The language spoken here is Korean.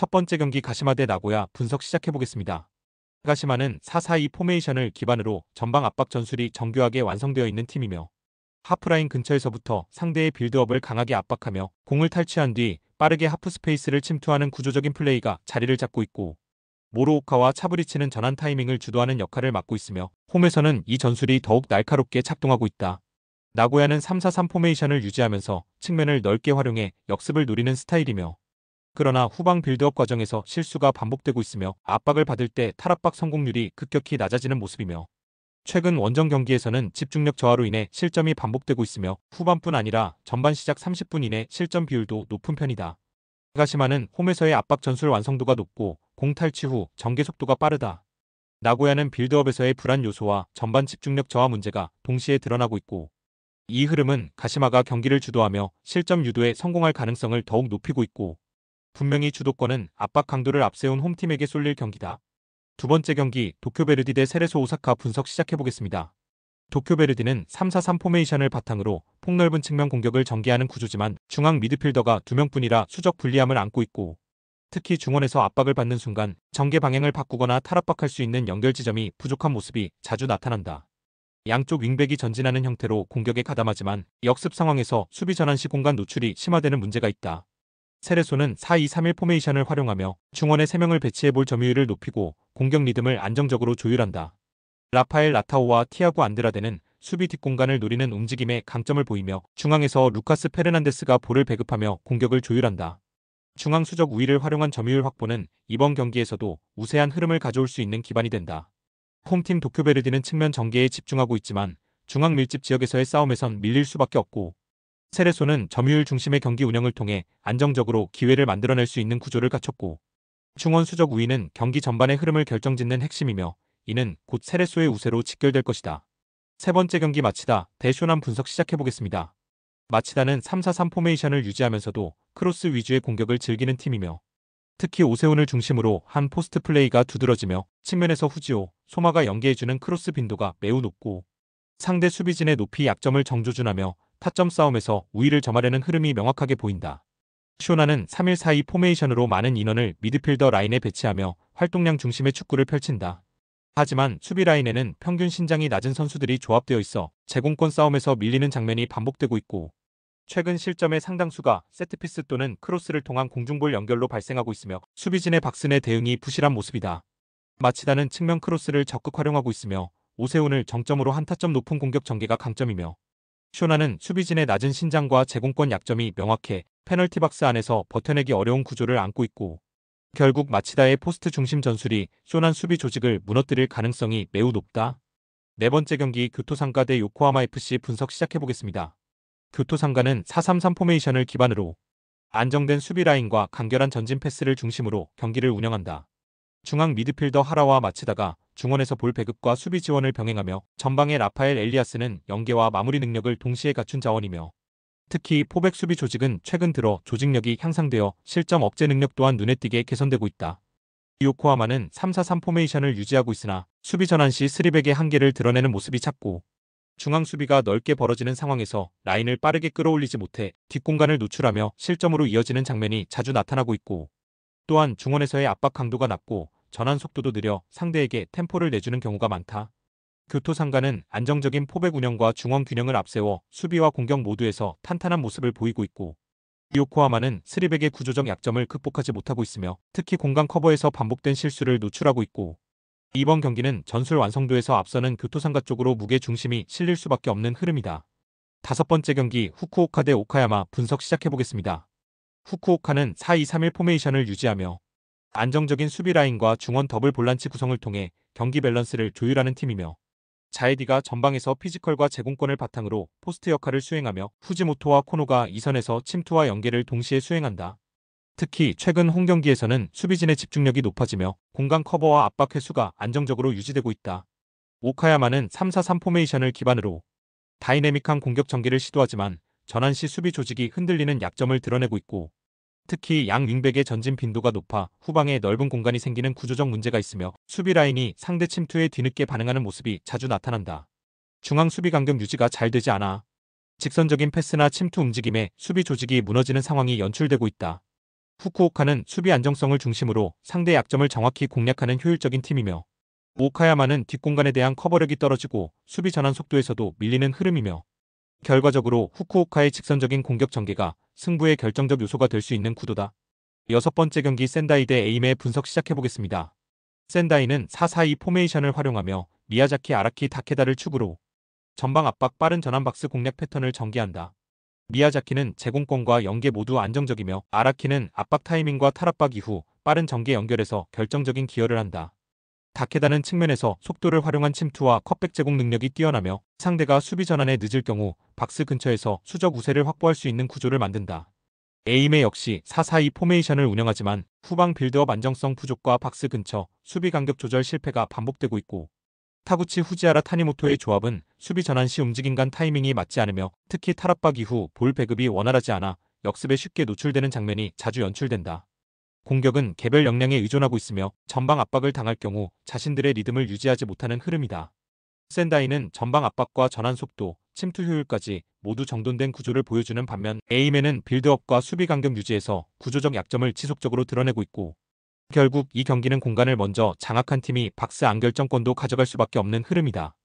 첫 번째 경기 가시마 대 나고야 분석 시작해보겠습니다. 가시마는 4-4-2 포메이션을 기반으로 전방 압박 전술이 정교하게 완성되어 있는 팀이며 하프라인 근처에서부터 상대의 빌드업을 강하게 압박하며 공을 탈취한 뒤 빠르게 하프 스페이스를 침투하는 구조적인 플레이가 자리를 잡고 있고, 모로오카와 차브리치는 전환 타이밍을 주도하는 역할을 맡고 있으며 홈에서는 이 전술이 더욱 날카롭게 작동하고 있다. 나고야는 3-4-3 포메이션을 유지하면서 측면을 넓게 활용해 역습을 노리는 스타일이며, 그러나 후방 빌드업 과정에서 실수가 반복되고 있으며 압박을 받을 때 탈압박 성공률이 급격히 낮아지는 모습이며, 최근 원정 경기에서는 집중력 저하로 인해 실점이 반복되고 있으며 후반뿐 아니라 전반 시작 30분 이내 실점 비율도 높은 편이다. 가시마는 홈에서의 압박 전술 완성도가 높고 공 탈취 후 전개 속도가 빠르다. 나고야는 빌드업에서의 불안 요소와 전반 집중력 저하 문제가 동시에 드러나고 있고, 이 흐름은 가시마가 경기를 주도하며 실점 유도에 성공할 가능성을 더욱 높이고 있고, 분명히 주도권은 압박 강도를 앞세운 홈팀에게 쏠릴 경기다. 두 번째 경기 도쿄베르디 대 세레소 오사카 분석 시작해보겠습니다. 도쿄베르디는 3-4-3 포메이션을 바탕으로 폭넓은 측면 공격을 전개하는 구조지만 중앙 미드필더가 2명뿐이라 수적 불리함을 안고 있고, 특히 중원에서 압박을 받는 순간 전개 방향을 바꾸거나 탈압박할 수 있는 연결 지점이 부족한 모습이 자주 나타난다. 양쪽 윙백이 전진하는 형태로 공격에 가담하지만 역습 상황에서 수비 전환 시 공간 노출이 심화되는 문제가 있다. 세레소는 4-2-3-1 포메이션을 활용하며 중원에 3명을 배치해볼 점유율을 높이고 공격 리듬을 안정적으로 조율한다. 라파엘 라타오와 티아고 안드라데는 수비 뒷공간을 노리는 움직임에 강점을 보이며 중앙에서 루카스 페르난데스가 볼을 배급하며 공격을 조율한다. 중앙 수적 우위를 활용한 점유율 확보는 이번 경기에서도 우세한 흐름을 가져올 수 있는 기반이 된다. 홈팀 도쿄베르디는 측면 전개에 집중하고 있지만 중앙 밀집 지역에서의 싸움에선 밀릴 수밖에 없고, 세레소는 점유율 중심의 경기 운영을 통해 안정적으로 기회를 만들어낼 수 있는 구조를 갖췄고, 중원 수적 우위는 경기 전반의 흐름을 결정짓는 핵심이며 이는 곧 세레소의 우세로 직결될 것이다. 세 번째 경기 마치다 대 쇼난 분석 시작해보겠습니다. 마치다는 3-4-3 포메이션을 유지하면서도 크로스 위주의 공격을 즐기는 팀이며, 특히 오세훈을 중심으로 한 포스트 플레이가 두드러지며 측면에서 후지오, 소마가 연계해주는 크로스 빈도가 매우 높고, 상대 수비진의 높이 약점을 정조준하며 타점 싸움에서 우위를 점하려는 흐름이 명확하게 보인다. 쇼나는 3-1-4-2 포메이션으로 많은 인원을 미드필더 라인에 배치하며 활동량 중심의 축구를 펼친다. 하지만 수비 라인에는 평균 신장이 낮은 선수들이 조합되어 있어 제공권 싸움에서 밀리는 장면이 반복되고 있고, 최근 실점의 상당수가 세트피스 또는 크로스를 통한 공중볼 연결로 발생하고 있으며 수비진의 박스내 대응이 부실한 모습이다. 마치다는 측면 크로스를 적극 활용하고 있으며 오세훈을 정점으로 한 타점 높은 공격 전개가 강점이며, 쇼나는 수비진의 낮은 신장과 제공권 약점이 명확해 페널티 박스 안에서 버텨내기 어려운 구조를 안고 있고, 결국 마치다의 포스트 중심 전술이 쇼난 수비 조직을 무너뜨릴 가능성이 매우 높다. 네 번째 경기 교토상가 대 요코하마 FC 분석 시작해보겠습니다. 교토상가는 4-3-3 포메이션을 기반으로 안정된 수비 라인과 간결한 전진 패스를 중심으로 경기를 운영한다. 중앙 미드필더 하라와 마치다가 중원에서 볼 배급과 수비 지원을 병행하며 전방의 라파엘 엘리아스는 연계와 마무리 능력을 동시에 갖춘 자원이며, 특히 포백 수비 조직은 최근 들어 조직력이 향상되어 실점 억제 능력 또한 눈에 띄게 개선되고 있다. 요코하마는 3-4-3 포메이션을 유지하고 있으나 수비 전환 시 스리백의 한계를 드러내는 모습이 잦고, 중앙 수비가 넓게 벌어지는 상황에서 라인을 빠르게 끌어올리지 못해 뒷공간을 노출하며 실점으로 이어지는 장면이 자주 나타나고 있고, 또한 중원에서의 압박 강도가 낮고 전환 속도도 느려 상대에게 템포를 내주는 경우가 많다. 교토상가는 안정적인 포백 운영과 중원 균형을 앞세워 수비와 공격 모두에서 탄탄한 모습을 보이고 있고, 요코하마는 스리백의 구조적 약점을 극복하지 못하고 있으며 특히 공간 커버에서 반복된 실수를 노출하고 있고, 이번 경기는 전술 완성도에서 앞서는 교토상가 쪽으로 무게 중심이 실릴 수밖에 없는 흐름이다. 다섯 번째 경기 후쿠오카 대 오카야마 분석 시작해보겠습니다. 후쿠오카는 4-2-3-1 포메이션을 유지하며 안정적인 수비 라인과 중원 더블 볼란치 구성을 통해 경기 밸런스를 조율하는 팀이며, 자에디가 전방에서 피지컬과 제공권을 바탕으로 포스트 역할을 수행하며 후지모토와 코노가 이선에서 침투와 연계를 동시에 수행한다. 특히 최근 홈 경기에서는 수비진의 집중력이 높아지며 공간 커버와 압박 횟수가 안정적으로 유지되고 있다. 오카야마는 3-4-3 포메이션을 기반으로 다이내믹한 공격 전개를 시도하지만 전환 시 수비 조직이 흔들리는 약점을 드러내고 있고, 특히 양 윙백의 전진 빈도가 높아 후방에 넓은 공간이 생기는 구조적 문제가 있으며 수비 라인이 상대 침투에 뒤늦게 반응하는 모습이 자주 나타난다. 중앙 수비 간격 유지가 잘 되지 않아 직선적인 패스나 침투 움직임에 수비 조직이 무너지는 상황이 연출되고 있다. 후쿠오카는 수비 안정성을 중심으로 상대 약점을 정확히 공략하는 효율적인 팀이며 오카야마는 뒷공간에 대한 커버력이 떨어지고 수비 전환 속도에서도 밀리는 흐름이며 결과적으로 후쿠오카의 직선적인 공격 전개가 승부의 결정적 요소가 될 수 있는 구도다. 여섯 번째 경기 센다이 대 에임의 분석 시작해보겠습니다. 센다이는 4-4-2 포메이션을 활용하며 미야자키 아라키 다케다를 축으로 전방 압박 빠른 전환 박스 공략 패턴을 전개한다. 미야자키는 제공권과 연계 모두 안정적이며 아라키는 압박 타이밍과 탈압박 이후 빠른 전개 연결에서 결정적인 기여를 한다. 다케다는 측면에서 속도를 활용한 침투와 컷백 제공 능력이 뛰어나며 상대가 수비 전환에 늦을 경우 박스 근처에서 수적 우세를 확보할 수 있는 구조를 만든다. 에임에 역시 4-4-2 포메이션을 운영하지만 후방 빌드업 안정성 부족과 박스 근처 수비 간격 조절 실패가 반복되고 있고 타구치 후지하라 타니모토의 조합은 수비 전환 시 움직임 간 타이밍이 맞지 않으며 특히 탈압박 이후 볼 배급이 원활하지 않아 역습에 쉽게 노출되는 장면이 자주 연출된다. 공격은 개별 역량에 의존하고 있으며 전방 압박을 당할 경우 자신들의 리듬을 유지하지 못하는 흐름이다. 센다이는 전방 압박과 전환 속도, 침투 효율까지 모두 정돈된 구조를 보여주는 반면 에임에는 빌드업과 수비 간격 유지에서 구조적 약점을 지속적으로 드러내고 있고 결국 이 경기는 공간을 먼저 장악한 팀이 박스 안 결정권도 가져갈 수밖에 없는 흐름이다.